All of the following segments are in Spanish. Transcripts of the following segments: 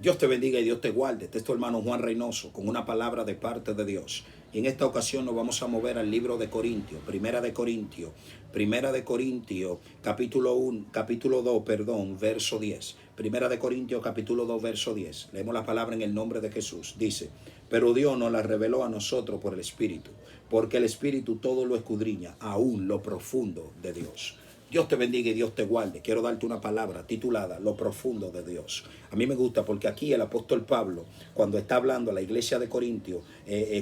Dios te bendiga y Dios te guarde. Este es tu hermano Juan Reynoso con una palabra de parte de Dios. Y en esta ocasión nos vamos a mover al libro de Corintios, Primera de Corintios, capítulo 2, verso 10. Primera de Corintios, capítulo 2, verso 10. Leemos la palabra en el nombre de Jesús. Dice: pero Dios nos la reveló a nosotros por el Espíritu, porque el Espíritu todo lo escudriña, aún lo profundo de Dios. Dios te bendiga y Dios te guarde. Quiero darte una palabra titulada Lo profundo de Dios. A mí me gusta porque aquí el apóstol Pablo, cuando está hablando a la iglesia de Corintios,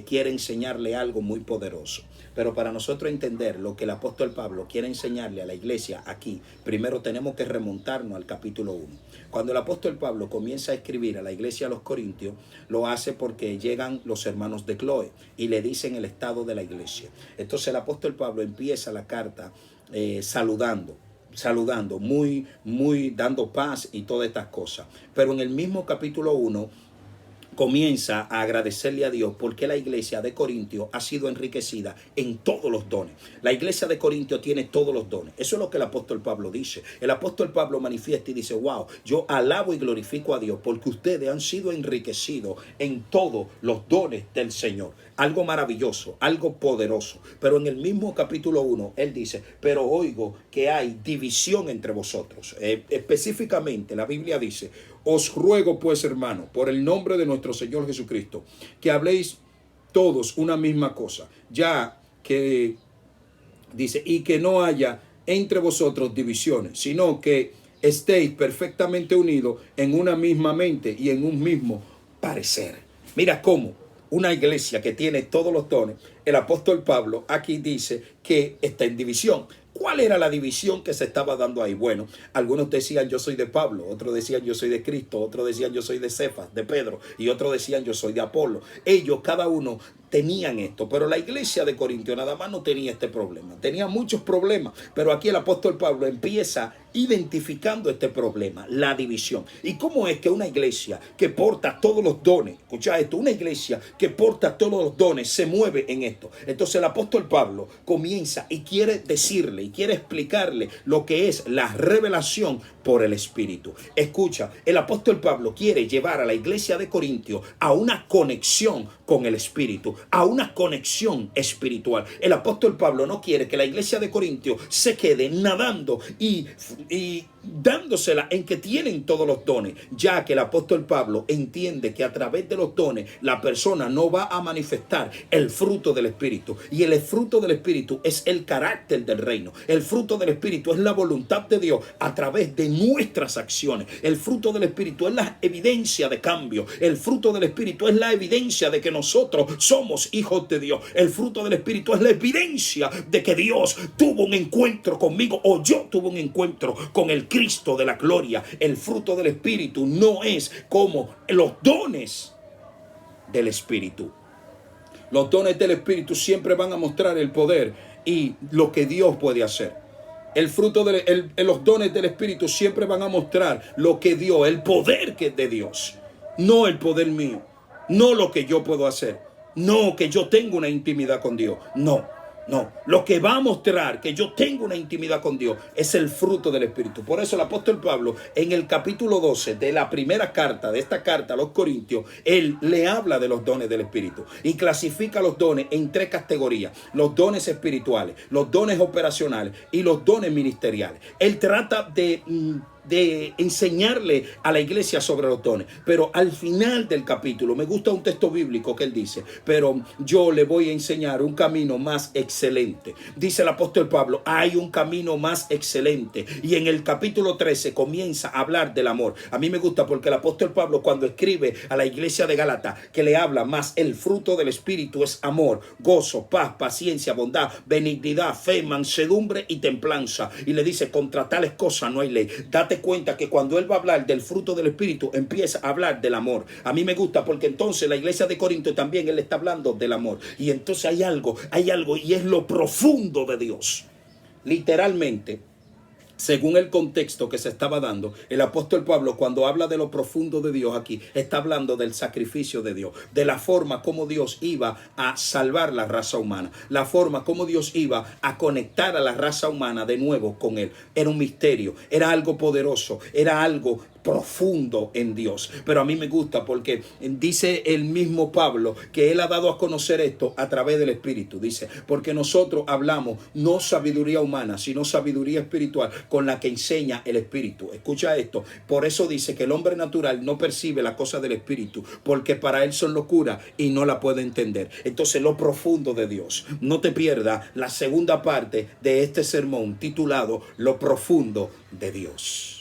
quiere enseñarle algo muy poderoso. Pero para nosotros entender lo que el apóstol Pablo quiere enseñarle a la iglesia aquí, primero tenemos que remontarnos al capítulo 1. Cuando el apóstol Pablo comienza a escribir a la iglesia de los Corintios, lo hace porque llegan los hermanos de Cloé y le dicen el estado de la iglesia. Entonces el apóstol Pablo empieza la carta saludando, muy dando paz y todas estas cosas. Pero en el mismo capítulo 1 comienza a agradecerle a Dios porque la iglesia de Corintios ha sido enriquecida en todos los dones. La iglesia de Corintios tiene todos los dones. Eso es lo que el apóstol Pablo dice. El apóstol Pablo manifiesta y dice: wow, yo alabo y glorifico a Dios porque ustedes han sido enriquecidos en todos los dones del Señor. Algo maravilloso, algo poderoso. Pero en el mismo capítulo 1, él dice: pero oigo que hay división entre vosotros. Específicamente, la Biblia dice: os ruego pues, hermano, por el nombre de nuestro Señor Jesucristo, que habléis todos una misma cosa, ya que, dice, y que no haya entre vosotros divisiones, sino que estéis perfectamente unidos en una misma mente y en un mismo parecer. Mira cómo una iglesia que tiene todos los dones, el apóstol Pablo aquí dice que está en división. ¿Cuál era la división que se estaba dando ahí? Bueno, algunos decían yo soy de Pablo, otros decían yo soy de Cristo, otros decían yo soy de Cefas, de Pedro, y otros decían yo soy de Apolo. Ellos, cada uno, tenían esto, pero la iglesia de Corintios nada más no tenía este problema, tenía muchos problemas, pero aquí el apóstol Pablo empieza identificando este problema, la división. ¿Y cómo es que una iglesia que porta todos los dones, escucha esto, una iglesia que porta todos los dones se mueve en esto? Entonces el apóstol Pablo comienza y quiere decirle y quiere explicarle lo que es la revelación por el Espíritu. Escucha, el apóstol Pablo quiere llevar a la iglesia de Corintios a una conexión con el Espíritu, a una conexión espiritual. El apóstol Pablo no quiere que la iglesia de Corintios se quede nadando y dándosela en que tienen todos los dones, ya que el apóstol Pablo entiende que a través de los dones la persona no va a manifestar el fruto del Espíritu, y el fruto del Espíritu es el carácter del reino. El fruto del Espíritu es la voluntad de Dios a través de nuestras acciones. El fruto del Espíritu es la evidencia de cambio. El fruto del Espíritu es la evidencia de que nosotros somos hijos de Dios. El fruto del Espíritu es la evidencia de que Dios tuvo un encuentro conmigo, o yo tuve un encuentro con el Cristo de la gloria. El fruto del Espíritu no es como los dones del Espíritu. Los dones del Espíritu siempre van a mostrar el poder y lo que Dios puede hacer. Los dones del Espíritu siempre van a mostrar lo que Dios, el poder que es de Dios, no el poder mío, no lo que yo puedo hacer, no que yo tengo una intimidad con Dios, no. Lo que va a mostrar que yo tengo una intimidad con Dios es el fruto del Espíritu. Por eso el apóstol Pablo, en el capítulo 12 de la primera carta, de esta carta a los Corintios, él le habla de los dones del Espíritu y clasifica los dones en tres categorías: los dones espirituales, los dones operacionales y los dones ministeriales. Él trata de enseñarle a la iglesia sobre los dones, pero al final del capítulo me gusta un texto bíblico que él dice: pero yo le voy a enseñar un camino más excelente. Dice el apóstol Pablo: hay un camino más excelente, y en el capítulo 13 comienza a hablar del amor. A mí me gusta porque el apóstol Pablo, cuando escribe a la iglesia de Gálatas, que le habla más, el fruto del Espíritu es amor, gozo, paz, paciencia, bondad, benignidad, fe, mansedumbre y templanza, y le dice: contra tales cosas no hay ley. Date cuenta que cuando él va a hablar del fruto del Espíritu, empieza a hablar del amor. A mí me gusta porque entonces la iglesia de Corinto también él está hablando del amor, y entonces hay algo y es lo profundo de Dios. Literalmente, según el contexto que se estaba dando, el apóstol Pablo, cuando habla de lo profundo de Dios aquí, está hablando del sacrificio de Dios, de la forma como Dios iba a salvar la raza humana, la forma como Dios iba a conectar a la raza humana de nuevo con él. Era un misterio, era algo poderoso, era algo profundo en Dios. Pero a mí me gusta porque dice el mismo Pablo que él ha dado a conocer esto a través del Espíritu. Dice, porque nosotros hablamos no sabiduría humana, sino sabiduría espiritual con la que enseña el Espíritu. Escucha esto. Por eso dice que el hombre natural no percibe las cosas del Espíritu, porque para él son locura y no la puede entender. Entonces, lo profundo de Dios. No te pierdas la segunda parte de este sermón titulado Lo profundo de Dios.